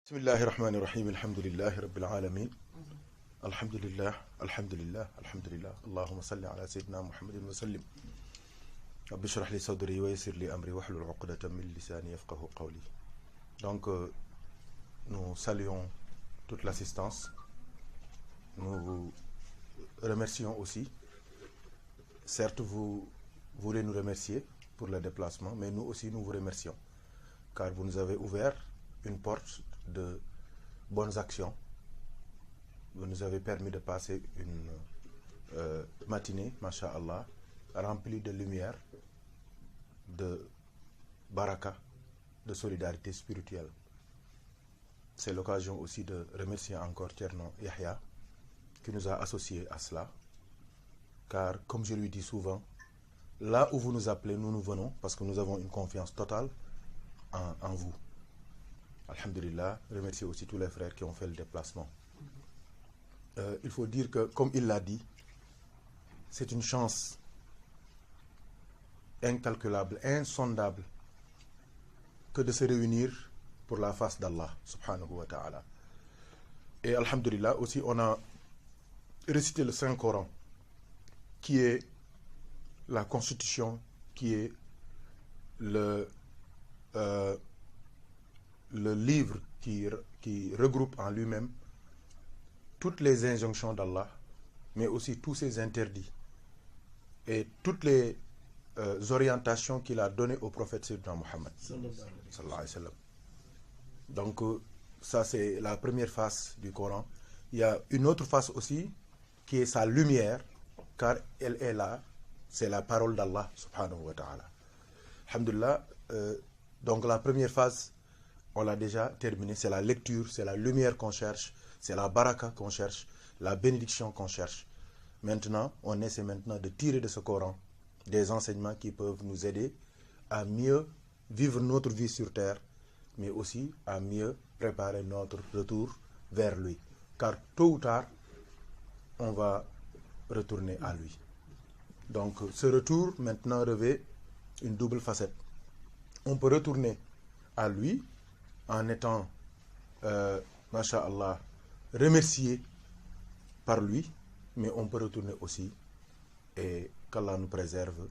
بسم الله الرحمن الرحيم الحمد لله رب العالمين الحمد لله الحمد لله الحمد لله اللهم صل على سيدنا محمد وسلم رب اشرح لي صدري ويسر لي أمري واحلل عقدة من لساني يفقهوا قولي. Donc nous saluons toute l'assistance. Nous vous remercions aussi. Certes, vous voulez nous remercier pour le déplacement, mais nous aussi nous vous remercions car vous nous avez ouvert une porte de bonnes actions. Vous nous avez permis de passer une matinée, masha'Allah, remplie de lumière, de baraka, de solidarité spirituelle. C'est l'occasion aussi de remercier encore Thierno Yahya qui nous a associés à cela. Car comme je lui dis souvent, là où vous nous appelez, nous venons parce que nous avons une confiance totale en vous. Alhamdulillah, remercier aussi tous les frères qui ont fait le déplacement. Il faut dire que, comme il l'a dit, c'est une chance incalculable, insondable, que de se réunir pour la face d'Allah, subhanahu wa ta'ala. Et alhamdulillah, aussi, on a récité le Saint-Coran, qui est la constitution, qui est le livre qui regroupe en lui-même toutes les injonctions d'Allah, mais aussi tous ses interdits et toutes les orientations qu'il a données au prophète Sayyidina Muhammad sallallahu alayhi wa sallam. Donc ça c'est la première face du Coran. Il y a une autre face aussi qui est sa lumière, car elle est là, c'est la parole d'Allah subhanahu wa ta'ala. Alhamdulillah, donc la première phase on l'a déjà terminé, c'est la lecture, c'est la lumière qu'on cherche, c'est la baraka qu'on cherche, la bénédiction qu'on cherche. Maintenant, on essaie maintenant de tirer de ce Coran des enseignements qui peuvent nous aider à mieux vivre notre vie sur terre, mais aussi à mieux préparer notre retour vers lui. Car tôt ou tard, on va retourner à lui. Donc ce retour maintenant revêt une double facette. On peut retourner à lui en étant, masha'Allah, remercié par lui, mais on peut retourner aussi et qu'Allah nous préserve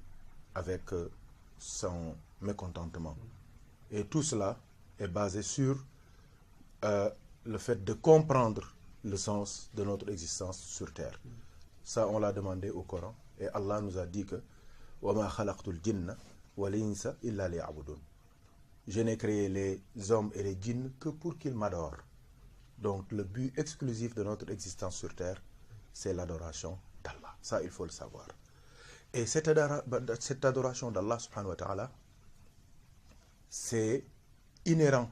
avec son mécontentement. Et tout cela est basé sur le fait de comprendre le sens de notre existence sur terre. Ça, on l'a demandé au Coran, et Allah nous a dit que وَمَا خَلَقْتُ الْجِنَّ وَالْإِنسَ إِلَّا لِيَعْبُدُونَ. Je n'ai créé les hommes et les djinns que pour qu'ils m'adorent. Donc le but exclusif de notre existence sur terre, c'est l'adoration d'Allah. Ça, il faut le savoir. Et cette adoration d'Allah, subhanahu wa ta'ala, c'est inhérent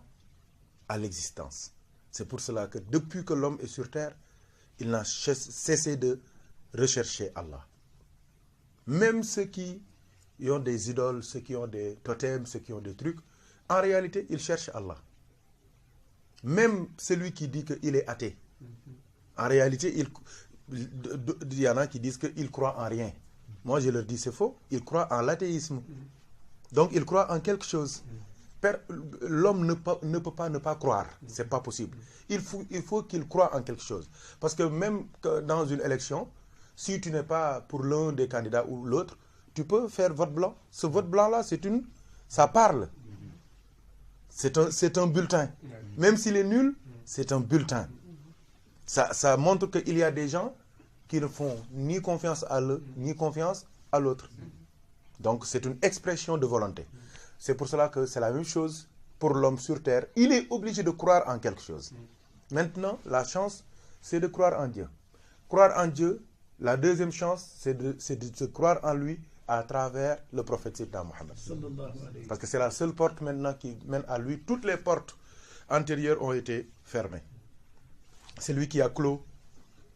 à l'existence. C'est pour cela que depuis que l'homme est sur terre, il n'a cessé de rechercher Allah. Même ceux qui ont des idoles, ceux qui ont des totems, ceux qui ont des trucs, en réalité, il cherche Allah. Même celui qui dit qu'il est athée, en réalité, il y en a qui disent qu'il croit en rien. Moi, je leur dis c'est faux. Il croit en l'athéisme. Donc, il croit en quelque chose. L'homme ne peut pas ne pas croire. C'est pas possible. Il faut qu'il croie en quelque chose. Parce que même que dans une élection, si tu n'es pas pour l'un des candidats ou l'autre, tu peux faire vote blanc. Ce vote blanc-là, ça parle. C'est un bulletin. Même s'il est nul, c'est un bulletin. Ça montre qu'il y a des gens qui ne font ni confiance à l'un, ni confiance à l'autre. Donc c'est une expression de volonté. C'est pour cela que c'est la même chose pour l'homme sur terre. Il est obligé de croire en quelque chose. Maintenant, la chance, c'est de croire en Dieu. Croire en Dieu, la deuxième chance, c'est de se croire en lui à travers le prophète Sayyidina Muhammad. Parce que c'est la seule porte maintenant qui mène à lui. Toutes les portes antérieures ont été fermées. C'est lui qui a clos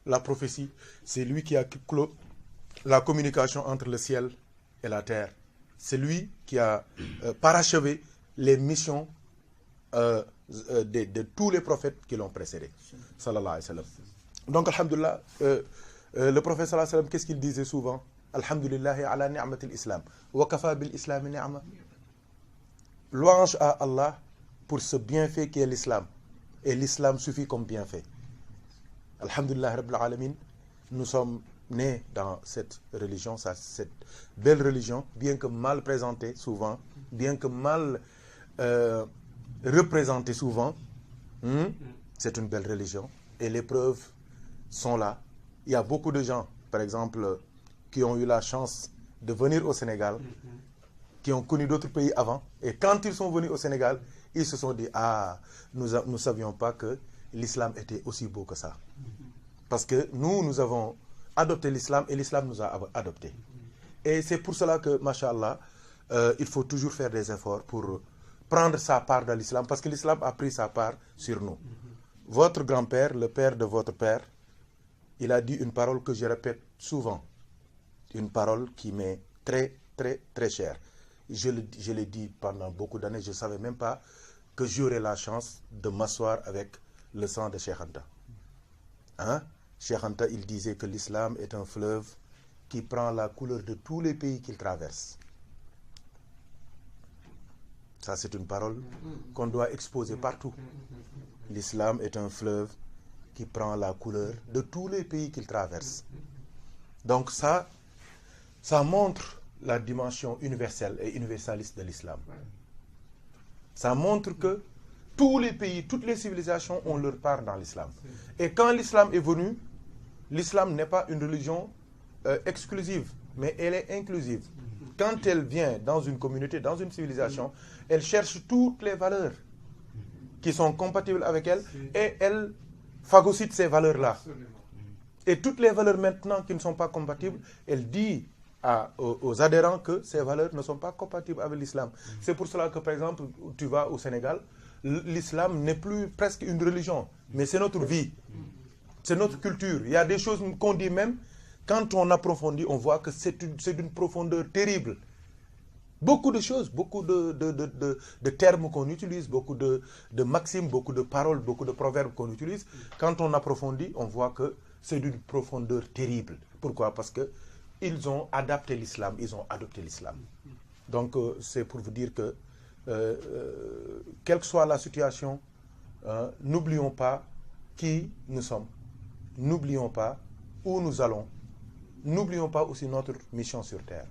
la prophétie. C'est lui qui a clos la communication entre le ciel et la terre. C'est lui qui a parachevé les missions de tous les prophètes qui l'ont précédé. Sallallahu alayhi wa sallam. Donc, alhamdulillah, le prophète sallallahu alayhi wa sallam, qu'est-ce qu'il disait souvent? Alhamdulillahi ala ni'matil islam. Wa kafa bil islam ni'ma. Louange à Allah pour ce bienfait qui est l'islam. Et l'islam suffit comme bienfait. Alhamdulillah Rabbil Alamin, nous sommes nés dans cette religion, cette belle religion, bien que mal présentée souvent, bien que mal représentée souvent. C'est une belle religion. Et les preuves sont là. Il y a beaucoup de gens, par exemple, qui ont eu la chance de venir au Sénégal, qui ont connu d'autres pays avant. Et quand ils sont venus au Sénégal, ils se sont dit, ah, nous ne savions pas que l'islam était aussi beau que ça. Parce que nous avons adopté l'islam et l'islam nous a adoptés. Et c'est pour cela que, mashallah, il faut toujours faire des efforts pour prendre sa part dans l'islam, parce que l'islam a pris sa part sur nous. Votre grand-père, le père de votre père, il a dit une parole que je répète souvent. Une parole qui m'est très, très, très chère. Je l'ai dit pendant beaucoup d'années, je ne savais même pas que j'aurais la chance de m'asseoir avec le sang de Cheikh Anta. Hein? Cheikh Anta, il disait que l'islam est un fleuve qui prend la couleur de tous les pays qu'il traverse. Ça, c'est une parole qu'on doit exposer partout. L'islam est un fleuve qui prend la couleur de tous les pays qu'il traverse. Donc ça montre la dimension universelle et universaliste de l'islam. Ça montre que tous les pays, toutes les civilisations ont leur part dans l'islam. Et quand l'islam est venu, l'islam n'est pas une religion exclusive, mais elle est inclusive. Quand elle vient dans une communauté, dans une civilisation, elle cherche toutes les valeurs qui sont compatibles avec elle et elle phagocyte ces valeurs-là. Et toutes les valeurs maintenant qui ne sont pas compatibles, elle dit aux adhérents que ces valeurs ne sont pas compatibles avec l'islam. C'est pour cela que, par exemple, tu vas au Sénégal, l'islam n'est plus presque une religion, mais c'est notre vie, c'est notre culture. Il y a des choses qu'on dit même, quand on approfondit, on voit que c'est d'une profondeur terrible. Beaucoup de choses, beaucoup de termes qu'on utilise, beaucoup de maximes, beaucoup de paroles, beaucoup de proverbes qu'on utilise. Quand on approfondit, on voit que c'est d'une profondeur terrible. Pourquoi? Parce qu'ils ont adapté l'islam, ils ont adopté l'islam. Donc c'est pour vous dire que, quelle que soit la situation, n'oublions pas qui nous sommes. N'oublions pas où nous allons. N'oublions pas aussi notre mission sur terre.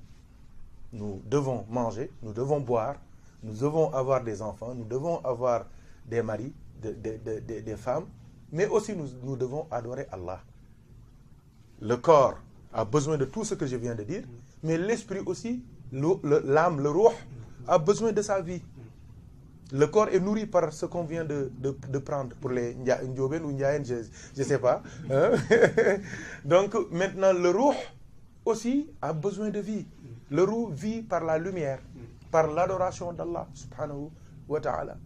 Nous devons manger, nous devons boire, nous devons avoir des enfants, nous devons avoir des maris, des femmes, mais aussi nous devons adorer Allah. Le corps a besoin de tout ce que je viens de dire, mais l'esprit aussi, l'âme, le ruh, a besoin de sa vie. Le corps est nourri par ce qu'on vient de prendre pour les Ndioben ou Ndiayen, je ne sais pas. Hein? Donc maintenant, le ruh aussi a besoin de vie. Le ruh vit par la lumière, par l'adoration d'Allah, subhanahu wa ta'ala,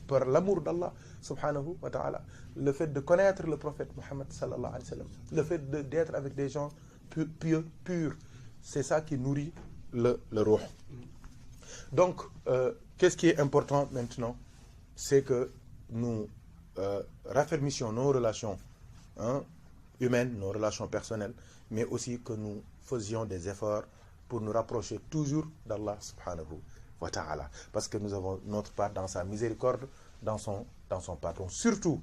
par l'amour d'Allah, subhanahu wa ta'ala. Le fait de connaître le prophète Mohammed sallallahu alayhi wa sallam, le fait d'être avec des gens pieux, purs, c'est ça qui nourrit le ruh. Donc, qu'est-ce qui est important maintenant? C'est que nous raffermissions nos relations humaines, nos relations personnelles, mais aussi que nous faisions des efforts pour nous rapprocher toujours d'Allah subhanahu wa ta'ala. Parce que nous avons notre part dans sa miséricorde, dans son pardon. Surtout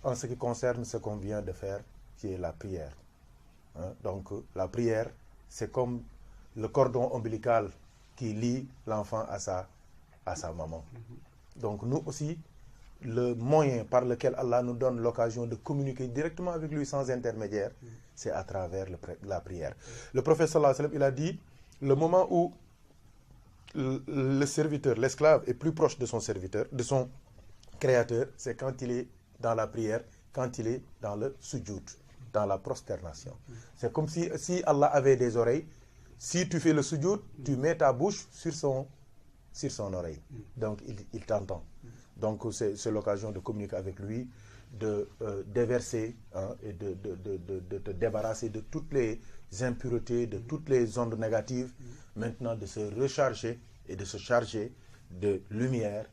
en ce qui concerne ce qu'on vient de faire, qui est la prière. Donc la prière, c'est comme le cordon ombilical qui lie l'enfant à sa maman. Donc nous aussi, le moyen par lequel Allah nous donne l'occasion de communiquer directement avec lui sans intermédiaire, c'est à travers la prière. Le prophète sallallahu alayhi wa sallam, il a dit, le moment où le serviteur, l'esclave est plus proche de son serviteur, de son créateur, c'est quand il est dans la prière, quand il est dans le sujoud, dans la prosternation. C'est comme si Allah avait des oreilles. Si tu fais le sujoud, tu mets ta bouche sur son oreille. Donc il t'entend. Donc c'est l'occasion de communiquer avec lui, de déverser et de te débarrasser de toutes les impuretés, de toutes les ondes négatives. Maintenant de se recharger et de se charger de lumière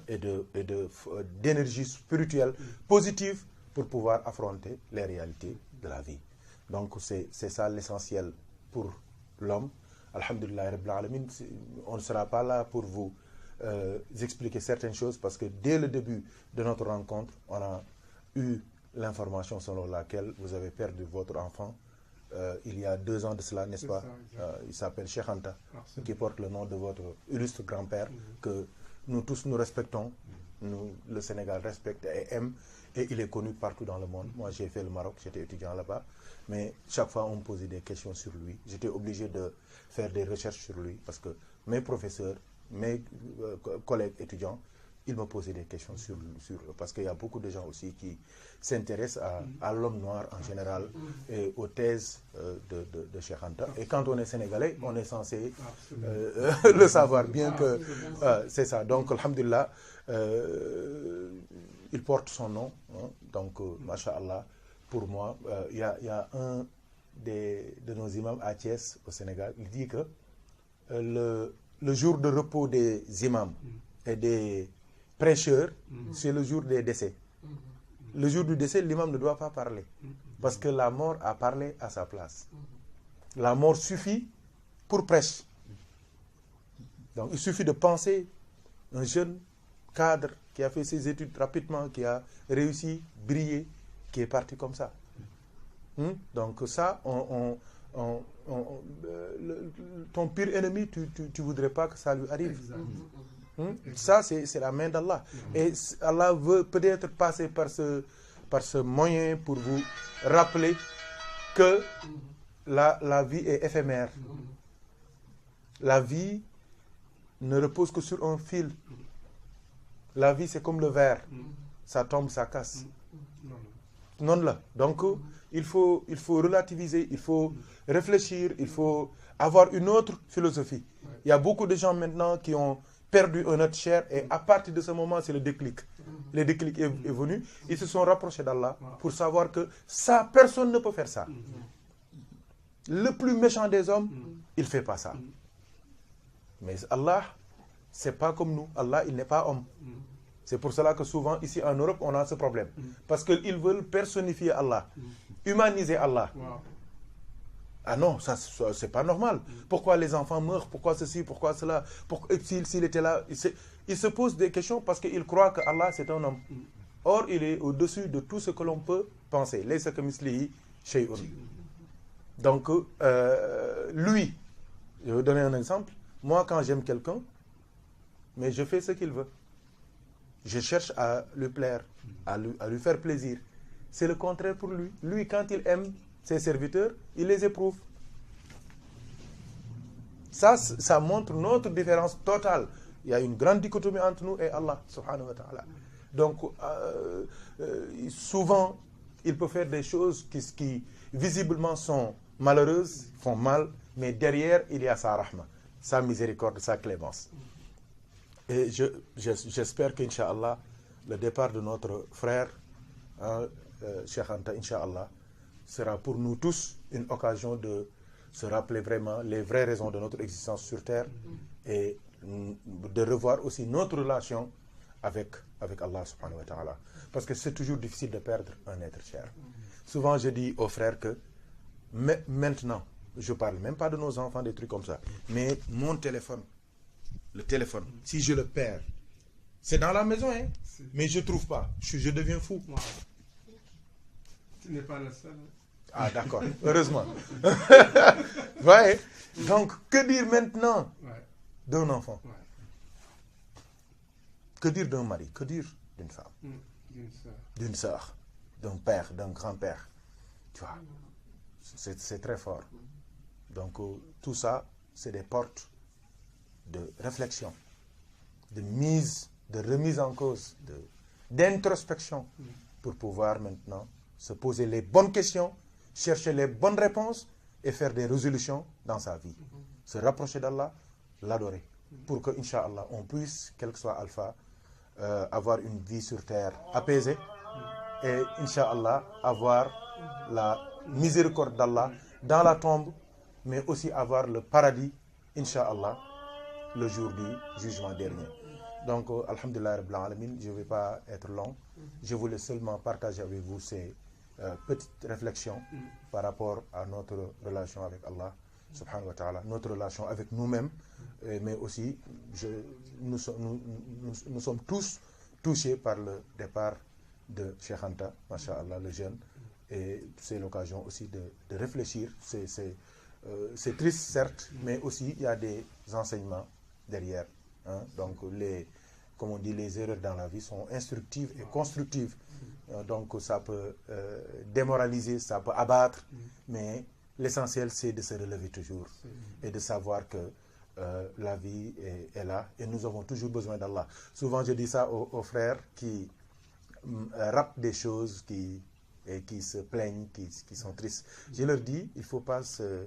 et d'énergie spirituelle positive pour pouvoir affronter les réalités de la vie. Donc c'est ça l'essentiel pour l'homme. Alhamdulillah Rabbil Alamin, on ne sera pas là pour vous expliquer certaines choses parce que dès le début de notre rencontre, on a eu l'information selon laquelle vous avez perdu votre enfant il y a 2 ans de cela, n'est-ce pas? Il s'appelle Cheikh Anta, qui porte le nom de votre illustre grand-père, que nous tous nous respectons, nous, le Sénégal respecte et aime, et il est connu partout dans le monde. Moi, j'ai fait le Maroc, j'étais étudiant là-bas, mais chaque fois, on me posait des questions sur lui. J'étais obligé de faire des recherches sur lui, parce que mes professeurs, mes collègues étudiants, ils me posaient des questions parce qu'il y a beaucoup de gens aussi qui s'intéressent à l'homme noir en général et aux thèses de Cheikh Anta. Et quand on est sénégalais, on est censé le savoir bien que c'est ça. Donc, alhamdulillah, il porte son nom. Hein, donc, masha'Allah, pour moi, il y a un de nos imams à Thiès, au Sénégal, il dit que le jour de repos des imams et des prêcheurs, c'est le jour des décès. Le jour du décès, l'imam ne doit pas parler. Parce que la mort a parlé à sa place. La mort suffit pour prêcher. Donc il suffit de penser un jeune cadre qui a fait ses études rapidement, qui a réussi, brillé, qui est parti comme ça. Donc ça, ton pire ennemi, tu ne voudrais pas que ça lui arrive. Ça, c'est la main d'Allah. Et Allah veut peut-être passer par ce moyen pour vous rappeler que la vie est éphémère. La vie ne repose que sur un fil. La vie, c'est comme le verre. Ça tombe, ça casse. Non là. Donc, il faut relativiser, il faut réfléchir, il faut avoir une autre philosophie. Il y a beaucoup de gens maintenant qui ont perdu un être cher et à partir de ce moment, c'est le déclic. Le déclic est venu. Ils se sont rapprochés d'Allah pour savoir que ça, personne ne peut faire ça. Le plus méchant des hommes, il ne fait pas ça. Mais Allah, c'est pas comme nous. Allah, il n'est pas homme. C'est pour cela que souvent, ici en Europe, on a ce problème. Parce qu'ils veulent personnifier Allah, humaniser Allah. Ah non, ça c'est pas normal. Pourquoi les enfants meurent? Pourquoi ceci? Pourquoi cela? S'il était là, il se pose des questions parce qu'il croit que Allah c'est un homme. Or, il est au-dessus de tout ce que l'on peut penser. Laysa kamislihi shay'un. Donc, lui, je vais vous donner un exemple. Moi, quand j'aime quelqu'un, mais je fais ce qu'il veut. Je cherche à lui plaire, à lui faire plaisir. C'est le contraire pour lui. Lui, quand il aime ses serviteurs, il les éprouve. Ça montre notre différence totale. Il y a une grande dichotomie entre nous et Allah, subhanahu wa ta'ala. Donc, souvent, il peut faire des choses qui visiblement sont malheureuses, font mal, mais derrière, il y a sa rahma, sa miséricorde, sa clémence. Et j'espère qu'Inch'Allah, le départ de notre frère, Cheikh Anta, Inch'Allah, sera pour nous tous une occasion de se rappeler vraiment les vraies raisons de notre existence sur Terre et de revoir aussi notre relation avec Allah subhanahu wa ta'ala. Parce que c'est toujours difficile de perdre un être cher. Souvent je dis aux frères que maintenant, je parle même pas de nos enfants, des trucs comme ça, mais mon téléphone, le téléphone, si je le perds, c'est dans la maison, hein, mais je ne trouve pas, je deviens fou. Wow. Tu n'es pas le seul. Ah d'accord, heureusement. Ouais. Donc, que dire maintenant d'un enfant? Que dire d'un mari? Que dire d'une femme? D'une sœur, d'un père, d'un grand-père? Tu vois, c'est très fort. Donc, tout ça, c'est des portes de réflexion, de remise en cause, d'introspection, pour pouvoir maintenant se poser les bonnes questions, chercher les bonnes réponses et faire des résolutions dans sa vie. Se rapprocher d'Allah, l'adorer, pour que, Inch'Allah, on puisse, quel que soit Alpha, avoir une vie sur terre apaisée et, Inch'Allah, avoir la miséricorde d'Allah dans la tombe, mais aussi avoir le paradis, Inch'Allah, le jour du jugement dernier. Donc, alhamdulillah rabbil alamin, je ne vais pas être long. Je voulais seulement partager avec vous ces petites réflexions par rapport à notre relation avec Allah. subhanahu wa ta'ala, notre relation avec nous-mêmes, mais aussi nous sommes tous touchés par le départ de Cheikh Anta, masha'Allah, le jeune, et c'est l'occasion aussi de réfléchir. C'est triste certes, mais aussi il y a des enseignements derrière, hein. Donc comme on dit, les erreurs dans la vie sont instructives et constructives. Donc ça peut démoraliser, ça peut abattre, mais l'essentiel c'est de se relever toujours et de savoir que la vie est là et nous avons toujours besoin d'Allah. Souvent je dis ça aux frères qui ratent des choses, qui se plaignent, qui sont tristes. Je leur dis, il ne faut pas se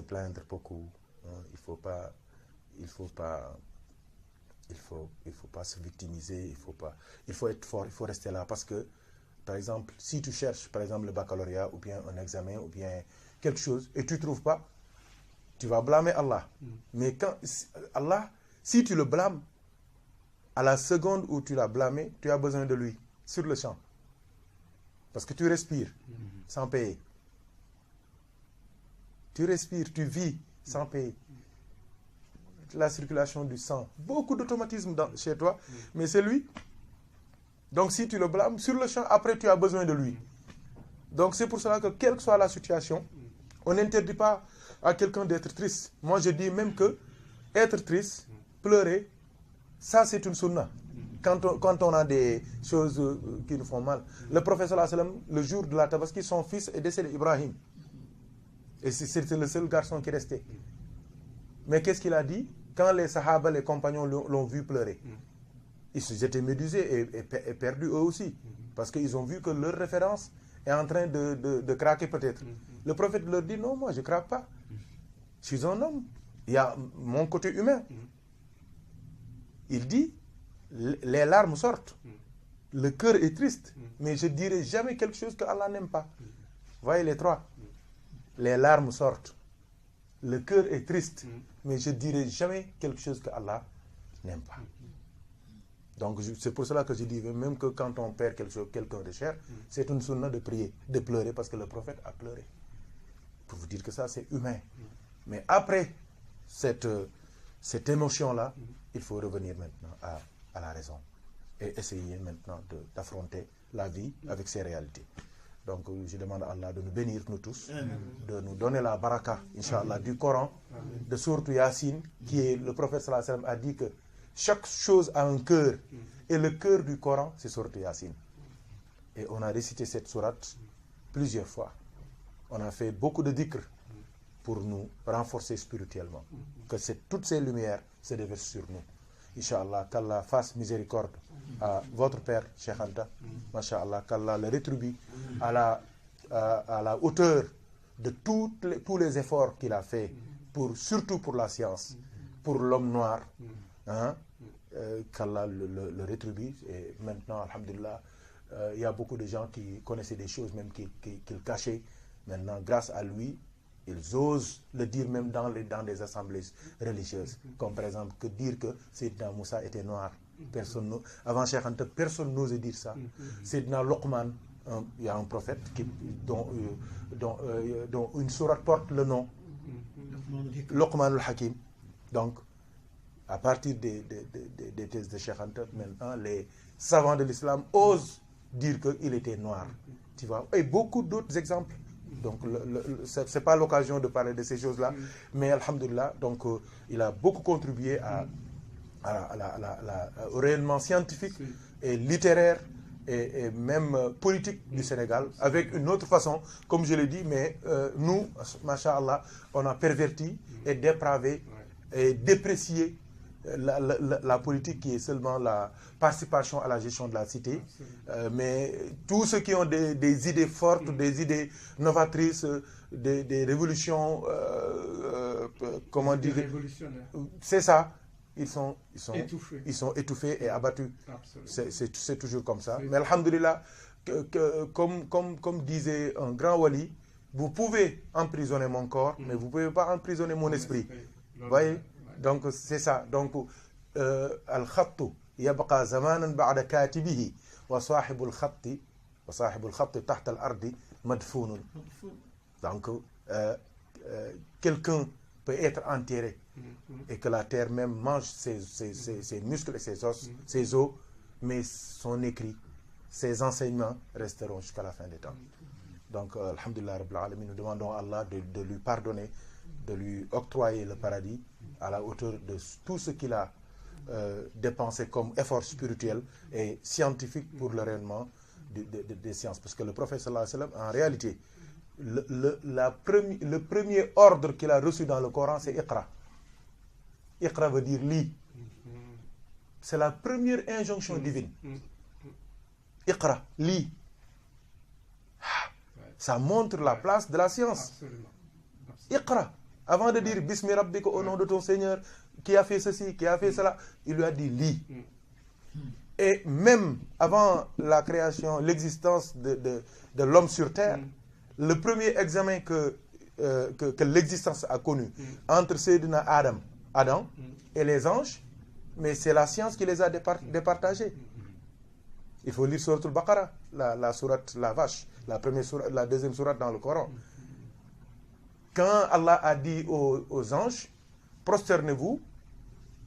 plaindre beaucoup, hein. Il faut pas se victimiser, il faut être fort, il faut rester là, parce que par exemple, si tu cherches par exemple le baccalauréat ou bien un examen ou bien quelque chose et tu ne trouves pas, tu vas blâmer Allah. Mais Allah, si tu le blâmes, à la seconde où tu l'as blâmé, tu as besoin de lui sur le champ, parce que tu respires sans payer, tu respires, tu vis sans payer. La circulation du sang, beaucoup d'automatisme chez toi, mais c'est lui. Donc si tu le blâmes, sur le champ, après tu as besoin de lui. Donc c'est pour cela que quelle que soit la situation, on n'interdit pas à quelqu'un d'être triste. Moi je dis même que être triste, pleurer, ça c'est une sunna. Quand on a des choses qui nous font mal. Le prophète sallallahu alayhi wa sallam, le jour de la Tabaski, son fils est décédé, Ibrahim. Et c'était le seul garçon qui restait. Mais qu'est-ce qu'il a dit? Quand les sahaba, les compagnons l'ont vu pleurer, ils étaient médusés et perdus eux aussi, parce qu'ils ont vu que leur référence est en train de craquer peut-être. Le prophète leur dit, non, moi je ne craque pas. Je suis un homme. Il y a mon côté humain. Il dit, les larmes sortent. Le cœur est triste. Mais je ne dirai jamais quelque chose que Allah n'aime pas. Voyez les trois. Les larmes sortent. Le cœur est triste. Mais je ne dirai jamais quelque chose que Allah n'aime pas. Donc c'est pour cela que je dis même que quand on perd quelqu'un de cher, c'est une sunna de prier, de pleurer, parce que le prophète a pleuré. Pour vous dire que ça c'est humain. Mais après cette émotion-là, il faut revenir maintenant à la raison et essayer maintenant d'affronter la vie avec ses réalités. Donc je demande à Allah de nous bénir nous tous, de nous donner la baraka, Inch'Allah, du Coran, de sourate Yassine, qui est, le prophète sallallahu alayhi wa sallam a dit que chaque chose a un cœur, et le cœur du Coran, c'est sourate Yassine. Et on a récité cette sourate plusieurs fois. On a fait beaucoup de dhikr pour nous renforcer spirituellement. Que toutes ces lumières se déversent sur nous. Inch'Allah, qu'Allah fasse miséricorde à votre père, Cheikh Anta. Masha'Allah, qu'Allah le rétribue à la hauteur de tous les efforts qu'il a fait, surtout pour la science, pour l'homme noir. Hein? Qu'Allah le rétribue. Et maintenant, alhamdulillah, il y a beaucoup de gens qui connaissaient des choses même qu'il cachait. Maintenant, grâce à lui, ils osent le dire même dans des assemblées religieuses. Comme par exemple, que dire que Sayyidina Moussa était noir. Avant Cheikh Anta, personne n'osait dire ça. Sayyidina Luqman, il y a un prophète dont une sourate porte le nom. Luqman al-Hakim. Donc, à partir des thèses de Cheikh Anta, maintenant, les savants de l'islam osent dire qu'il était noir. Tu vois? Et beaucoup d'autres exemples. Donc, ce n'est pas l'occasion de parler de ces choses-là, mais alhamdulillah, donc, il a beaucoup contribué au rayonnement scientifique et littéraire et même politique du Sénégal, avec une autre façon, comme je l'ai dit, mais nous, masha'Allah, on a perverti et dépravé et déprécié la politique qui est seulement la participation à la gestion de la cité, mais tous ceux qui ont des idées fortes, des idées novatrices, des révolutions, comment dire, c'est ça, ils sont étouffés et abattus. C'est toujours comme ça. Mais alhamdulillah, comme disait un grand wali, vous pouvez emprisonner mon corps, mais vous ne pouvez pas emprisonner mon esprit. Vous voyez? Donc c'est ça. Donc al-khattu yabqa zamanan ba'da katibihi wa sahibul khatti tahta al-ardi madfunun. Donc quelqu'un peut être enterré et que la terre même mange ses muscles et ses os, ses os, mais son écrit, ses enseignements resteront jusqu'à la fin des temps. Donc, alhamdulillah rabbil alamin, nous demandons à Allah de lui pardonner, de lui octroyer le paradis à la hauteur de tout ce qu'il a dépensé comme effort spirituel et scientifique pour le rayonnement des sciences. Parce que le prophète sallallahu alayhi wa sallam, en réalité, le premier ordre qu'il a reçu dans le Coran, c'est Iqra. Iqra veut dire lis. C'est la première injonction divine. Iqra, lis. Ça montre la place de la science. Absolument. Iqra. Avant de dire Bismi Rabbika, au nom de ton Seigneur, qui a fait ceci, qui a fait cela, il lui a dit lis. Et même avant la création, l'existence de l'homme sur terre, le premier examen que l'existence a connu entre Sayyidina Adam et les anges, mais c'est la science qui les a départagés. Il faut lire Sourate al-Baqarah, la sourate la vache, la deuxième sourate dans le Coran. Quand Allah a dit aux anges, prosternez-vous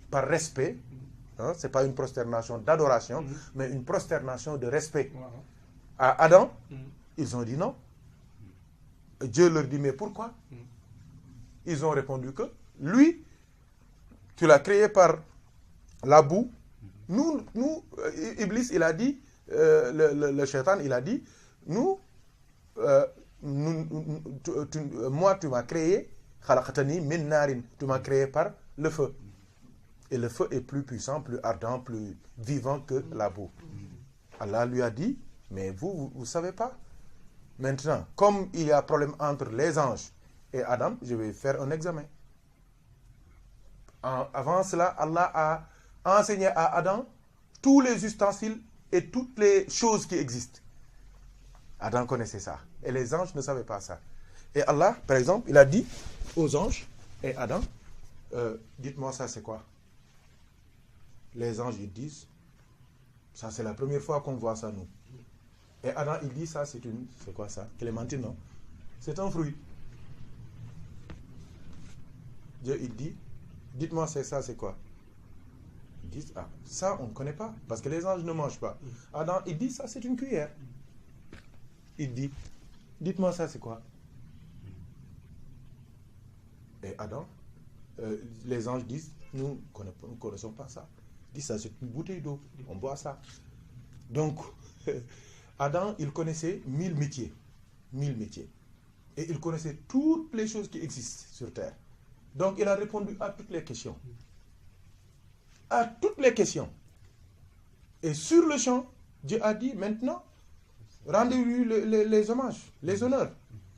par respect, hein, ce n'est pas une prosternation d'adoration, mais une prosternation de respect. À Adam, ils ont dit non. Et Dieu leur dit, mais pourquoi? Ils ont répondu que lui, tu l'as créé par la boue. Nous, Iblis, il a dit, le shaitan, il a dit, moi, tu m'as créé, khalaqtani min narin, tu m'as créé par le feu. Et le feu est plus puissant, plus ardent, plus vivant que la boue. Allah lui a dit, mais vous ne savez pas. Maintenant, comme il y a problème entre les anges et Adam, je vais faire un examen. Avant cela, Allah a enseigné à Adam tous les ustensiles et toutes les choses qui existent. Adam connaissait ça. Et les anges ne savaient pas ça. Et Allah, par exemple, il a dit aux anges et Adam, dites-moi ça c'est quoi? Les anges, ils disent, ça c'est la première fois qu'on voit ça nous. Et Adam, il dit, ça c'est quoi ça? Clémentine, non? C'est un fruit. Dieu, il dit, dites-moi ça c'est quoi? Ils disent, ah, ça on ne connaît pas, parce que les anges ne mangent pas. Adam, il dit, ça c'est une cuillère. Il dit, dites-moi ça c'est quoi? Et Adam, les anges disent, nous ne connaissons pas ça. Ils disent, ça c'est une bouteille d'eau, on boit ça. Donc, Adam, il connaissait 1000 métiers. 1000 métiers. Et il connaissait toutes les choses qui existent sur Terre. Donc, il a répondu à toutes les questions. À toutes les questions. Et sur le champ, Dieu a dit, maintenant, rendez-lui les hommages, les honneurs.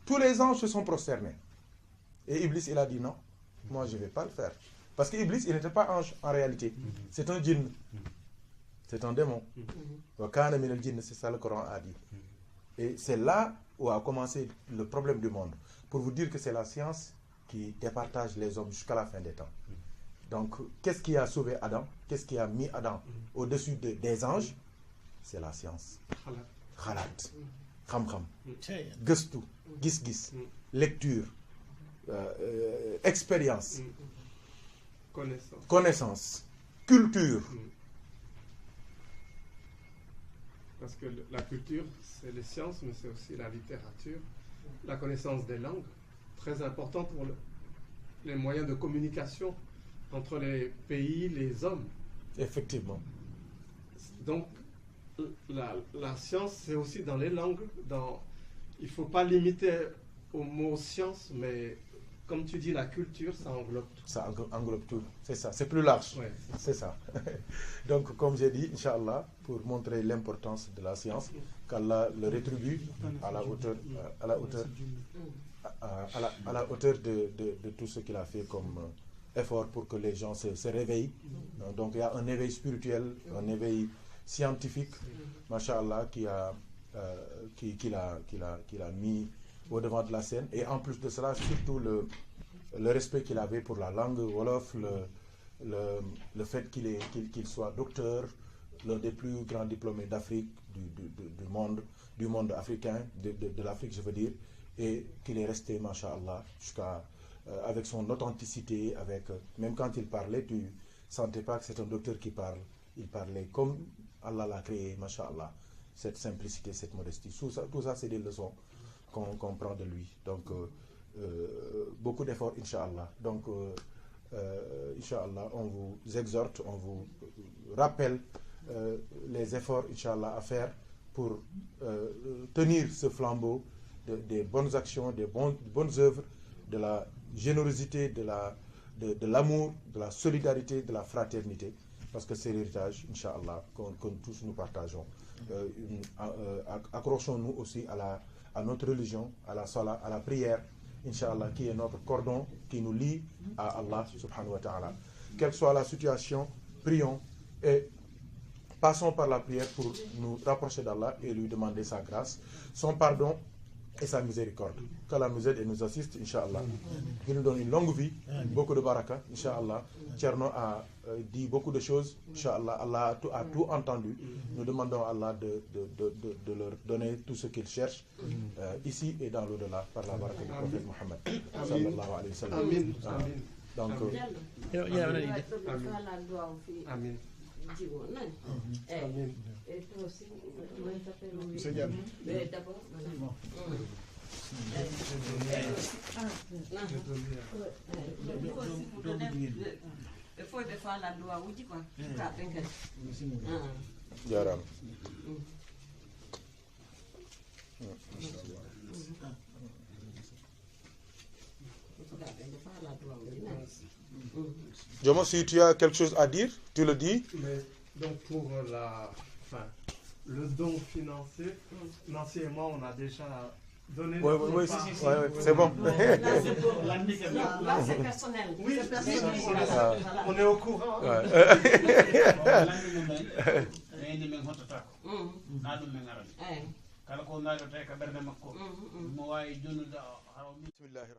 Tous les anges se sont prosternés. Et Iblis, il a dit, non, moi je ne vais pas le faire. Parce que Iblis, il n'était pas ange en réalité. C'est un djinn. C'est un démon. C'est ça le Coran a dit. Et c'est là où a commencé le problème du monde. Pour vous dire que c'est la science qui départage les hommes jusqu'à la fin des temps. Donc, qu'est-ce qui a sauvé Adam? Qu'est-ce qui a mis Adam au-dessus des anges? C'est la science. Khalat. Kham-kham. Gestu. Gis-gis. Lecture. Expérience. Connaissance. Culture. Parce que la culture, c'est les sciences, mais c'est aussi la littérature, la connaissance des langues, très important pour les moyens de communication entre les pays, les hommes. Effectivement. Donc, la science, c'est aussi dans les langues. Il ne faut pas limiter au mot science, mais comme tu dis, la culture, ça englobe tout. Ça englobe tout, c'est ça, c'est plus large. Ouais, c'est ça. Donc, comme j'ai dit, Inch'Allah, pour montrer l'importance de la science, qu'Allah le rétribue à la hauteur, à la hauteur de tout ce qu'il a fait comme effort pour que les gens se réveillent. Donc, il y a un éveil spirituel, un éveil scientifique, Masha'Allah, qu'il a mis au devant de la scène. Et en plus de cela, surtout le respect qu'il avait pour la langue Wolof, le fait qu'il soit docteur, l'un des plus grands diplômés d'Afrique, du monde africain, de l'Afrique je veux dire, et qu'il est resté, masha'Allah, jusqu'à avec son authenticité, même quand il parlait, tu ne sentais pas que c'est un docteur qui parle. Il parlait comme Allah l'a créé, masha'Allah. Cette simplicité, cette modestie. Tout ça c'est des leçons qu'on prend de lui. Donc, beaucoup d'efforts, Inch'Allah. Donc, Inch'Allah, on vous exhorte, on vous rappelle les efforts, Inch'Allah, à faire pour tenir ce flambeau des bonnes actions, des bonnes œuvres, de la générosité, de l'amour, de la solidarité, de la fraternité, parce que c'est l'héritage, Inch'Allah, que tous nous partageons. Accrochons-nous aussi à notre religion, à la salat, à la prière, Inch'Allah, qui est notre cordon qui nous lie à Allah subhanahu wa ta'ala. Quelle que soit la situation, prions et passons par la prière pour nous rapprocher d'Allah et lui demander sa grâce, son pardon et sa miséricorde. Qu'Allah nous aide et nous assiste, Inch'Allah. Qu'il nous donne une longue vie, beaucoup de baraka, Inch'Allah. Tcherno a dit beaucoup de choses, Inch'Allah. Allah a tout entendu. Nous demandons à Allah de leur donner tout ce qu'ils cherchent, ici et dans l'au-delà, par la baraka du prophète Mohammed. Sallallahu alayhi wa sallam. Amin. Donc, Amin. Amin. Et toi aussi, comment il s'appelle? Monsieur Diallo. D'abord, il faut faire la loi, oui, quoi. Yaram. Jomo, si tu as quelque chose à dire, tu le dis. Mais donc pour le don financier, Nancy et moi, on a déjà donné. Oui, c'est bon. Là, c'est personnel. Oui, c'est personnel. On est au courant. Bismillah.